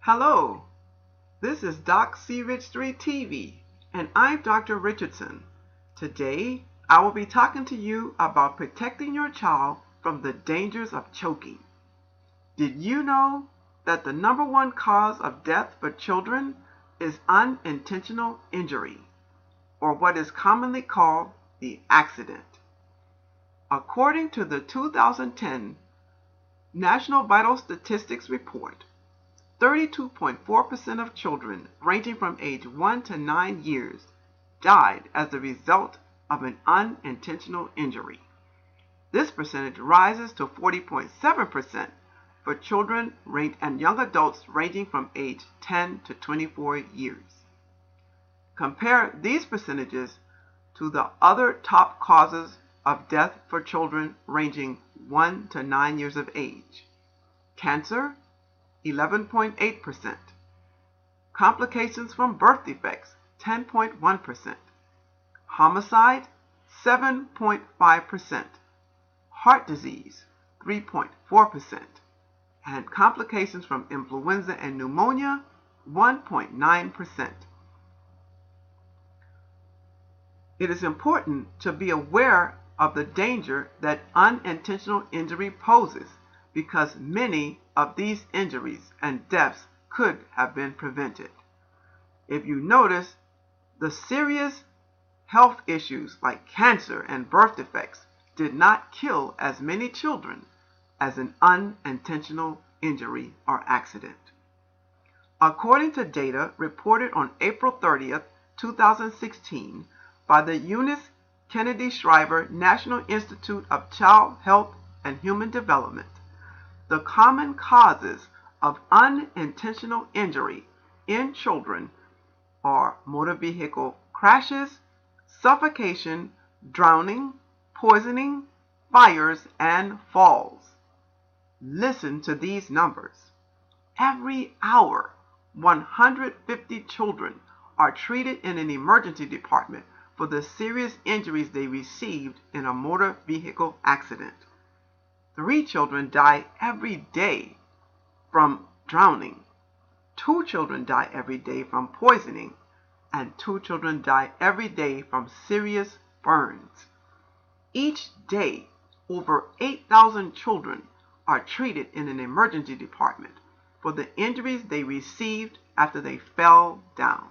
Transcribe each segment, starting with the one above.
Hello, this is Doc C. Rich 3 TV, and I'm Dr. Richardson. Today, I will be talking to you about protecting your child from the dangers of choking. Did you know that the number one cause of death for children is unintentional injury, or what is commonly called the accident? According to the 2010 National Vital Statistics Report, 32.4% of children ranging from age 1 to 9 years died as a result of an unintentional injury. This percentage rises to 40.7% for children and young adults ranging from age 10 to 24 years. Compare these percentages to the other top causes of death for children ranging 1 to 9 years of age. Cancer, 11.8%. Complications from birth defects, 10.1%. Homicide, 7.5%. Heart disease, 3.4%. And complications from influenza and pneumonia, 1.9%. It is important to be aware of the danger that unintentional injury poses, because many of these injuries and deaths could have been prevented. If you notice, the serious health issues like cancer and birth defects did not kill as many children as an unintentional injury or accident. According to data reported on April 30th, 2016 by the Eunice Kennedy Shriver National Institute of Child Health and Human Development, the common causes of unintentional injury in children are motor vehicle crashes, suffocation, drowning, poisoning, fires, and falls. Listen to these numbers. Every hour, 150 children are treated in an emergency department for the serious injuries they received in a motor vehicle accident. 3 children die every day from drowning. 2 children die every day from poisoning, and 2 children die every day from serious burns. Each day, over 8,000 children are treated in an emergency department for the injuries they received after they fell down.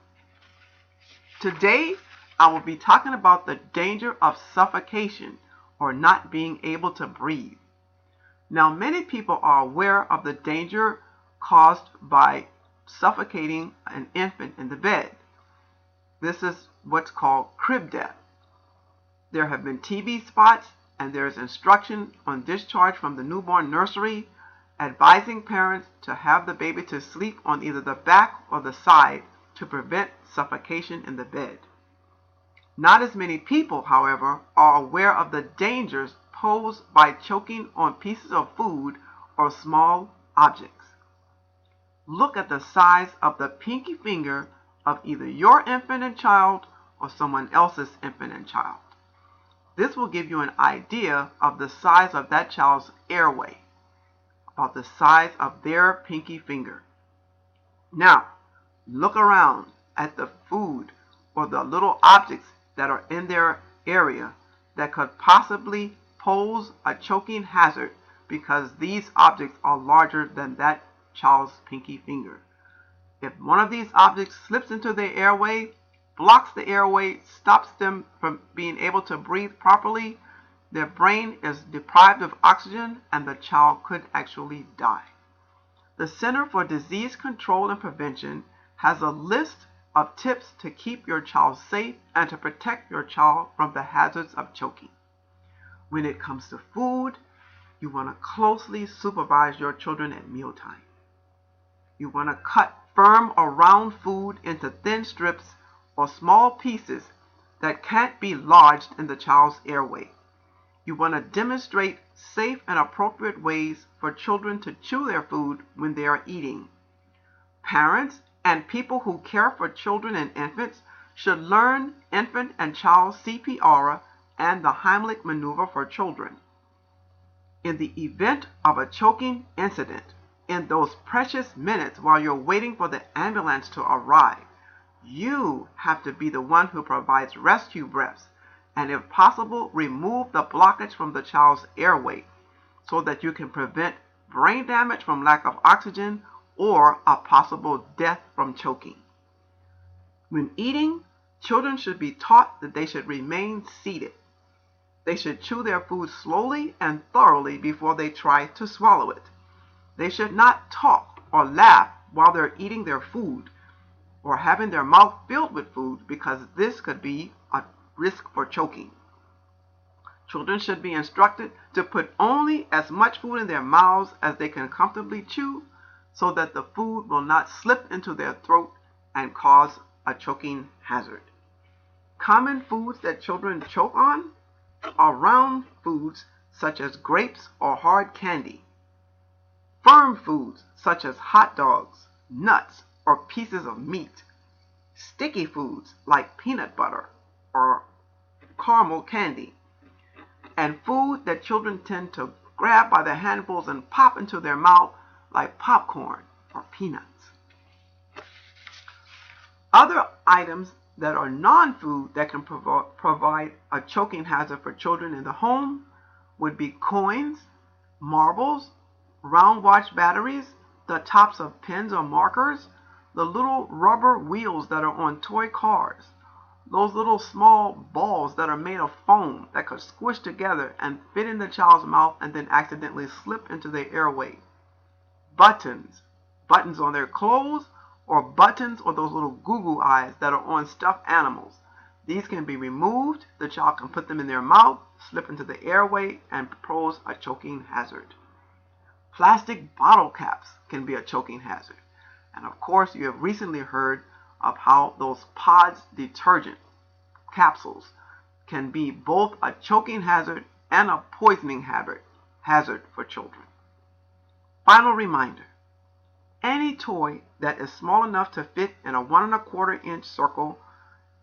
Today, I will be talking about the danger of suffocation, or not being able to breathe. Now, many people are aware of the danger caused by suffocating an infant in the bed. This is what's called crib death. There have been TV spots, and there is instruction on discharge from the newborn nursery advising parents to have the baby to sleep on either the back or the side to prevent suffocation in the bed. Not as many people, however, are aware of the dangers posed by choking on pieces of food or small objects. Look at the size of the pinky finger of either your infant and child or someone else's infant and child. This will give you an idea of the size of that child's airway, about the size of their pinky finger. Now, look around at the food or the little objects that are in their area that could possibly pose a choking hazard, because these objects are larger than that child's pinky finger. If one of these objects slips into their airway, blocks the airway, stops them from being able to breathe properly, their brain is deprived of oxygen and the child could actually die. The Center for Disease Control and Prevention has a list of tips to keep your child safe and to protect your child from the hazards of choking. When it comes to food, you want to closely supervise your children at mealtime. You want to cut firm or round food into thin strips or small pieces that can't be lodged in the child's airway. You want to demonstrate safe and appropriate ways for children to chew their food when they are eating. Parents and people who care for children and infants should learn infant and child CPR and the Heimlich maneuver for children. In the event of a choking incident, In those precious minutes while you're waiting for the ambulance to arrive, you have to be the one who provides rescue breaths and, if possible, remove the blockage from the child's airway so that you can prevent brain damage from lack of oxygen or a possible death from choking. When eating, children should be taught that they should remain seated. They should chew their food slowly and thoroughly before they try to swallow it. They should not talk or laugh while they're eating their food or having their mouth filled with food, because this could be a risk for choking. Children should be instructed to put only as much food in their mouths as they can comfortably chew so that the food will not slip into their throat and cause a choking hazard. Common foods that children choke on are round foods such as grapes or hard candy. Firm foods such as hot dogs, nuts, or pieces of meat. Sticky foods like peanut butter or caramel candy. And food that children tend to grab by the handfuls and pop into their mouth like popcorn or peanuts. Other items that are non-food that can provide a choking hazard for children in the home would be coins, marbles, round watch batteries, the tops of pens or markers, the little rubber wheels that are on toy cars, those little small balls that are made of foam that could squish together and fit in the child's mouth and then accidentally slip into their airway. Buttons on their clothes, or buttons or those little goo-goo eyes that are on stuffed animals. These can be removed. The child can put them in their mouth, slip into the airway, and pose a choking hazard. Plastic bottle caps can be a choking hazard. And of course, you have recently heard of how those Pods detergent capsules can be both a choking hazard and a poisoning hazard for children. Final reminder: any toy that is small enough to fit in a 1 1/4 inch circle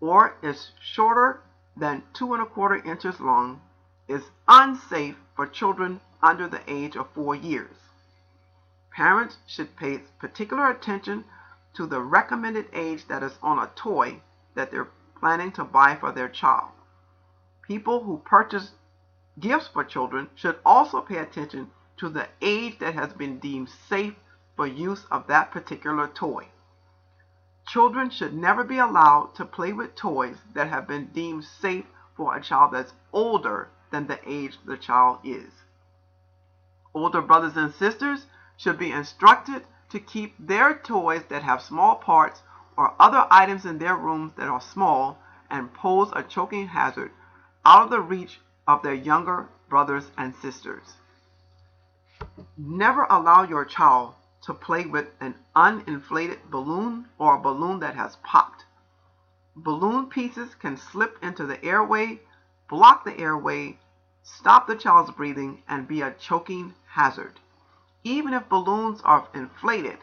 or is shorter than 2 1/4 inches long is unsafe for children under the age of 4 years. Parents should pay particular attention to the recommended age that is on a toy that they're planning to buy for their child. People who purchase gifts for children should also pay attention to the age that has been deemed safe for use of that particular toy. Children should never be allowed to play with toys that have been deemed safe for a child that's older than the age the child is. Older brothers and sisters should be instructed to keep their toys that have small parts or other items in their rooms that are small and pose a choking hazard out of the reach of their younger brothers and sisters. Never allow your child to play with an uninflated balloon or a balloon that has popped. Balloon pieces can slip into the airway, block the airway, stop the child's breathing, and be a choking hazard. Even if balloons are inflated,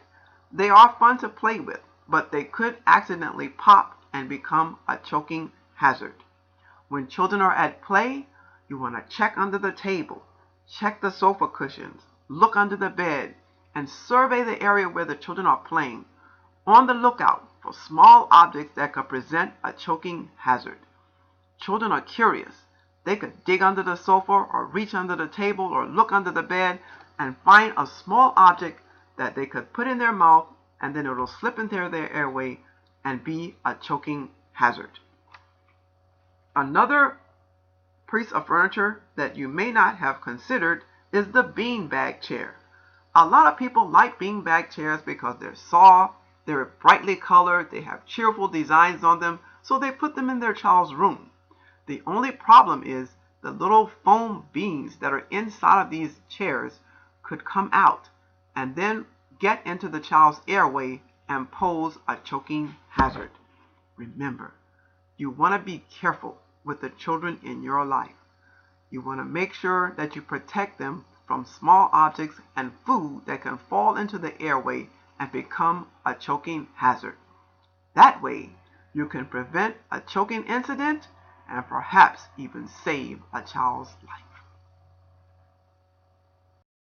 they are fun to play with, but they could accidentally pop and become a choking hazard. When children are at play, you want to check under the table, check the sofa cushions, look under the bed, and survey the area where the children are playing, on the lookout for small objects that could present a choking hazard. Children are curious. They could dig under the sofa or reach under the table or look under the bed and find a small object that they could put in their mouth, and then it will slip into their airway and be a choking hazard. Another piece of furniture that you may not have considered is the beanbag chair. A lot of people like beanbag chairs because they're soft, they're brightly colored, they have cheerful designs on them, so they put them in their child's room. The only problem is the little foam beans that are inside of these chairs could come out and then get into the child's airway and pose a choking hazard. Remember, you want to be careful with the children in your life. You want to make sure that you protect them from small objects and food that can fall into the airway and become a choking hazard. That way, you can prevent a choking incident and perhaps even save a child's life.